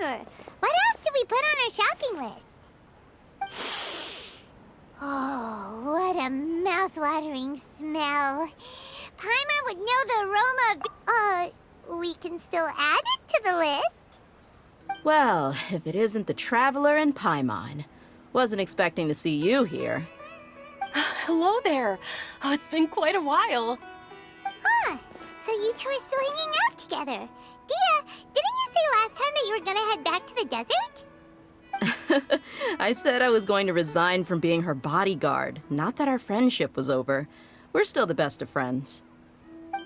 Sure. What else did we put on our shopping list? Oh, what a mouth-watering smell. Paimon would know the aroma of... we can still add it to the list. Well, if it isn't the Traveler and Paimon. Wasn't expecting to see you here. Hello there. Oh, it's been quite a while. Huh. So you two are still hanging out together. Dheya, didn't you say last time that you were gonna head back to the desert? I said I was going to resign from being her bodyguard, not that our friendship was over. We're still the best of friends.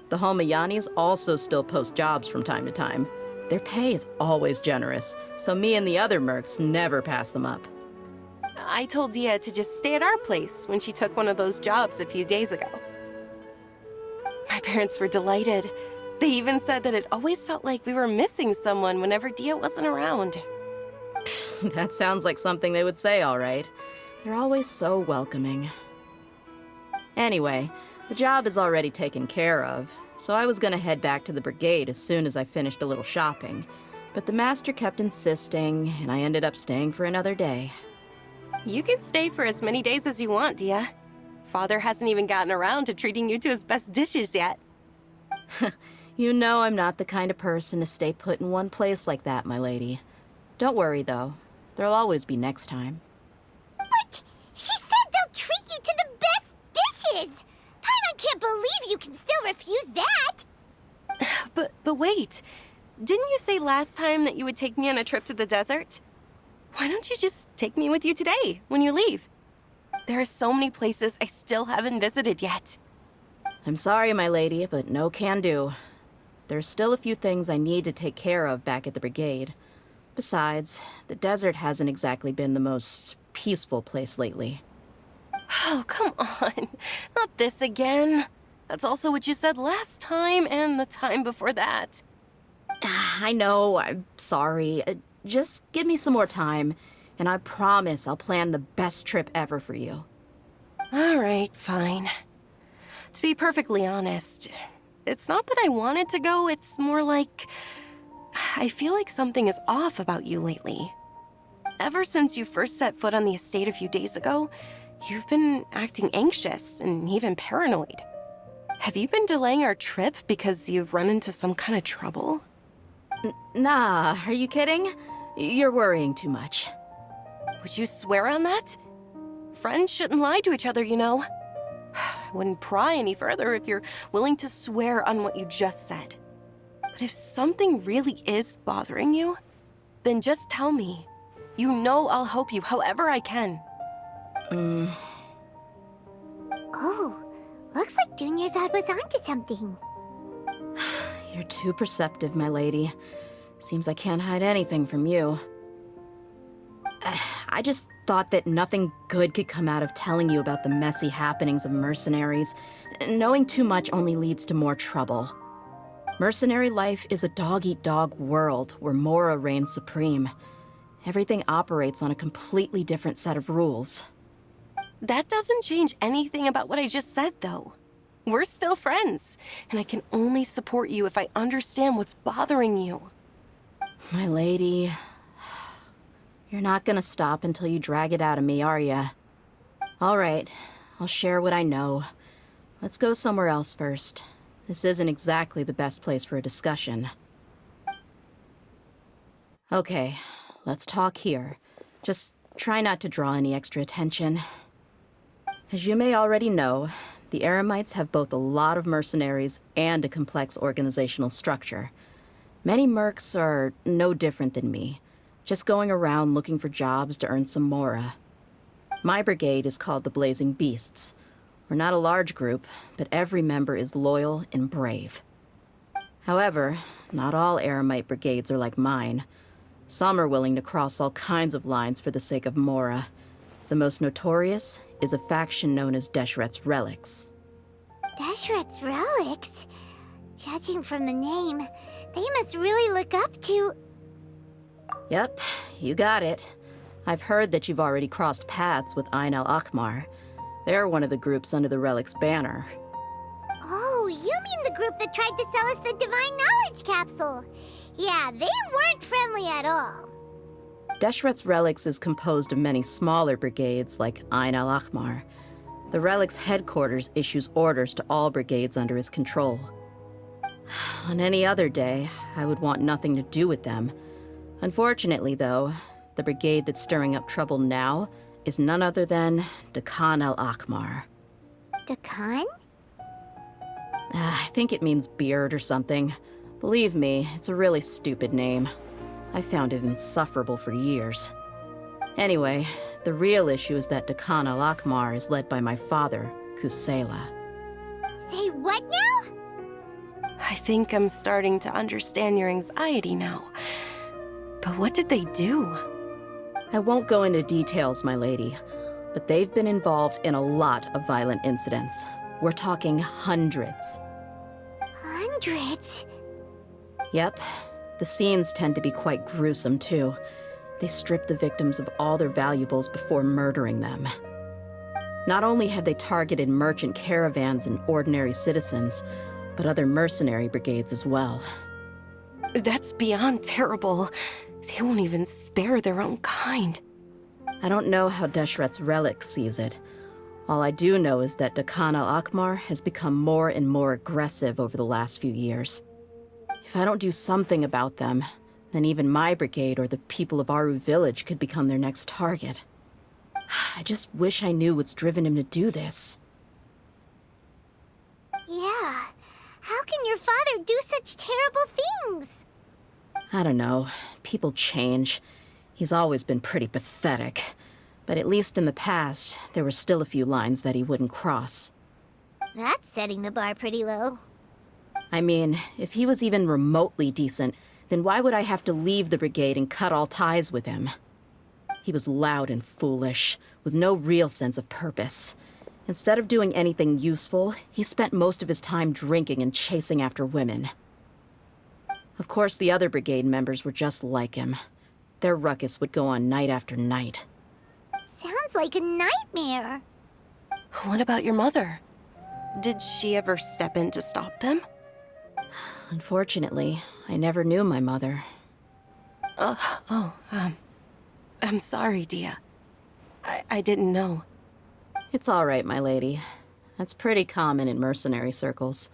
The Holmayanis also still post jobs from time to time. Their pay is always generous, so me and the other mercs never pass them up. I told Dheya to just stay at our place when she took one of those jobs a few days ago. My parents were delighted. They even said that it always felt like we were missing someone whenever Dheya wasn't around. That sounds like something they would say, all right. They're always so welcoming. Anyway, the job is already taken care of, so I was gonna head back to the brigade as soon as I finished a little shopping. But the master kept insisting, and I ended up staying for another day. You can stay for as many days as you want, Dheya. Father hasn't even gotten around to treating you to his best dishes yet. You know I'm not the kind of person to stay put in one place like that, my lady. Don't worry, though. There'll always be next time. But she said they'll treat you to the best dishes! Paimon can't believe you can still refuse that! But wait. Didn't you say last time that you would take me on a trip to the desert? Why don't you just take me with you today, when you leave? There are so many places I still haven't visited yet. I'm sorry, my lady, but no can do. There's still a few things I need to take care of back at the brigade. Besides, the desert hasn't exactly been the most peaceful place lately. Oh, come on. Not this again. That's also what you said last time and the time before that. I know, I'm sorry. Just give me some more time, and I promise I'll plan the best trip ever for you. All right, fine. To be perfectly honest, it's not that I wanted to go, it's more like... I feel like something is off about you lately. Ever since you first set foot on the estate a few days ago, you've been acting anxious and even paranoid. Have you been delaying our trip because you've run into some kind of trouble? Nah, are you kidding? You're worrying too much. Would you swear on that? Friends shouldn't lie to each other, you know. I wouldn't pry any further if you're willing to swear on what you just said. But if something really is bothering you, then just tell me. You know I'll help you however I can. Oh, looks like Dunyarzad was onto something. You're too perceptive, my lady. Seems I can't hide anything from you. I just thought that nothing good could come out of telling you about the messy happenings of mercenaries. Knowing too much only leads to more trouble. Mercenary life is a dog-eat-dog world where Mora reigns supreme. Everything operates on a completely different set of rules. That doesn't change anything about what I just said, though. We're still friends, and I can only support you if I understand what's bothering you. My lady, you're not gonna stop until you drag it out of me, are ya? All right, I'll share what I know. Let's go somewhere else first. This isn't exactly the best place for a discussion. Okay, let's talk here. Just try not to draw any extra attention. As you may already know, the Eremites have both a lot of mercenaries and a complex organizational structure. Many mercs are no different than me, just going around looking for jobs to earn some mora. My brigade is called the Blazing Beasts. We're not a large group, but every member is loyal and brave. However, not all Eremite brigades are like mine. Some are willing to cross all kinds of lines for the sake of mora. The most notorious is a faction known as Deshret's Relics. Deshret's Relics? Judging from the name, they must really look up to... Yep, you got it. I've heard that you've already crossed paths with Ain al-Akmar. They're one of the groups under the Relic's banner. Oh, you mean the group that tried to sell us the Divine Knowledge Capsule? Yeah, they weren't friendly at all. Deshret's Relics is composed of many smaller brigades like Ain al-Ahmar. The Relic's headquarters issues orders to all brigades under his control. On any other day, I would want nothing to do with them. Unfortunately, though, the brigade that's stirring up trouble now is none other than Dheya al-Ahmar. Dakan? I think it means beard or something. Believe me, it's a really stupid name. I found it insufferable for years. Anyway, the real issue is that Dheya al-Ahmar is led by my father, Kusela. Say what now? I think I'm starting to understand your anxiety now. But what did they do? I won't go into details, my lady, but they've been involved in a lot of violent incidents. We're talking hundreds. Hundreds? Yep. The scenes tend to be quite gruesome, too. They strip the victims of all their valuables before murdering them. Not only have they targeted merchant caravans and ordinary citizens, but other mercenary brigades as well. That's beyond terrible. They won't even spare their own kind. I don't know how Deshret's Relic sees it. All I do know is that Dheya al-Ahmar has become more and more aggressive over the last few years. If I don't do something about them, then even my brigade or the people of Aru village could become their next target. I just wish I knew what's driven him to do this. Yeah. How can your father do such terrible things? I don't know. People change. He's always been pretty pathetic. But at least in the past, there were still a few lines that he wouldn't cross. That's setting the bar pretty low. I mean, if he was even remotely decent, then why would I have to leave the brigade and cut all ties with him? He was loud and foolish, with no real sense of purpose. Instead of doing anything useful, he spent most of his time drinking and chasing after women. Of course, the other brigade members were just like him. Their ruckus would go on night after night. Sounds like a nightmare. What about your mother? Did she ever step in to stop them? Unfortunately, I never knew my mother. I'm sorry, Dheya. I didn't know. It's all right, my lady. That's pretty common in mercenary circles.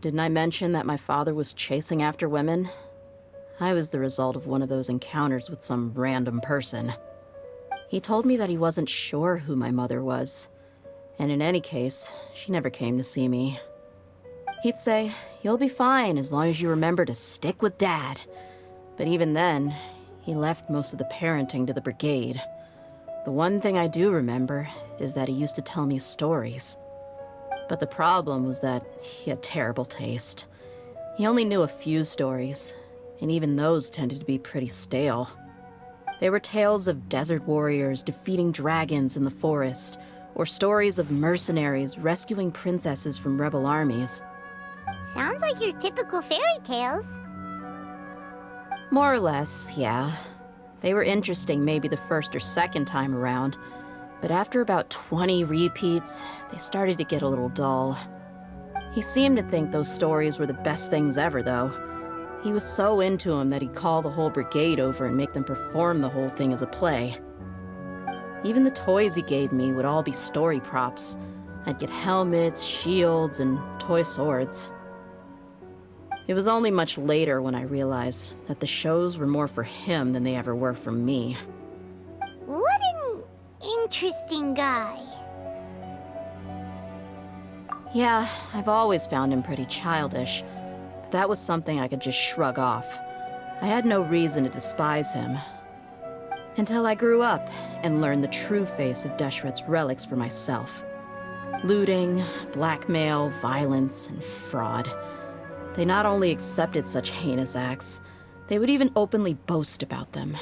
Didn't I mention that my father was chasing after women? I was the result of one of those encounters with some random person. He told me that he wasn't sure who my mother was. And in any case, she never came to see me. He'd say, "You'll be fine as long as you remember to stick with Dad." But even then, he left most of the parenting to the brigade. The one thing I do remember is that he used to tell me stories. But the problem was that he had terrible taste. He only knew a few stories, and even those tended to be pretty stale. They were tales of desert warriors defeating dragons in the forest, or stories of mercenaries rescuing princesses from rebel armies. Sounds like your typical fairy tales. More or less, yeah. They were interesting maybe the first or second time around, but after about 20 repeats, they started to get a little dull. He seemed to think those stories were the best things ever, though. He was so into them that he'd call the whole brigade over and make them perform the whole thing as a play. Even the toys he gave me would all be story props. I'd get helmets, shields, and toy swords. It was only much later when I realized that the shows were more for him than they ever were for me. What an interesting guy. Yeah, I've always found him pretty childish. But that was something I could just shrug off. I had no reason to despise him. Until I grew up and learned the true face of Deshret's Relics for myself. Looting, blackmail, violence, and fraud. They not only accepted such heinous acts, they would even openly boast about them.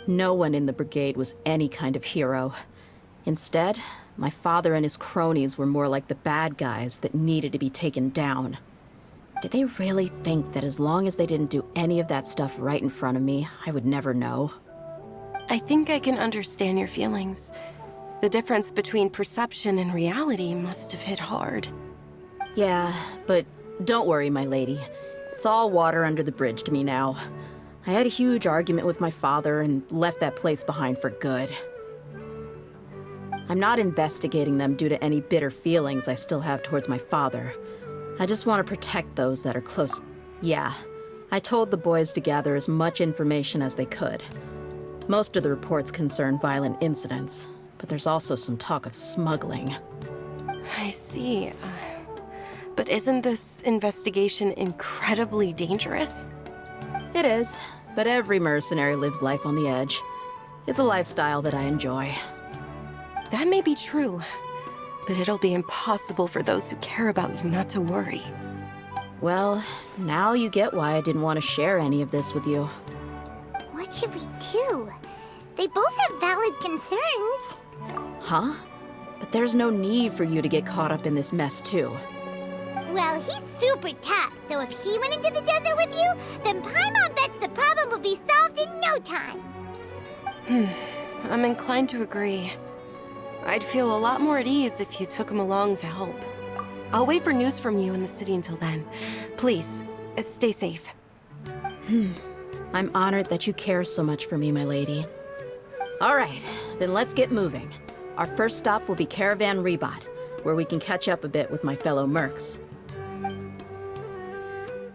No one in the brigade was any kind of hero. Instead, my father and his cronies were more like the bad guys that needed to be taken down. Did they really think that as long as they didn't do any of that stuff right in front of me, I would never know? I think I can understand your feelings. The difference between perception and reality must have hit hard. Yeah, but don't worry, my lady. It's all water under the bridge to me now. I had a huge argument with my father and left that place behind for good. I'm not investigating them due to any bitter feelings I still have towards my father. I just want to protect those that are close. Yeah, I told the boys to gather as much information as they could. Most of the reports concern violent incidents, but there's also some talk of smuggling. I see. But isn't this investigation incredibly dangerous? It is, but every mercenary lives life on the edge. It's a lifestyle that I enjoy. That may be true, but it'll be impossible for those who care about you not to worry. Well, now you get why I didn't want to share any of this with you. What should we do? They both have valid concerns. Huh? But there's no need for you to get caught up in this mess, too. Well, he's super tough, so if he went into the desert with you, then Paimon bets the problem will be solved in no time. I'm inclined to agree. I'd feel a lot more at ease if you took him along to help. I'll wait for news from you in the city until then. Please, stay safe. I'm honored that you care so much for me, my lady. All right, then let's get moving. Our first stop will be Caravan Rebot, where we can catch up a bit with my fellow mercs.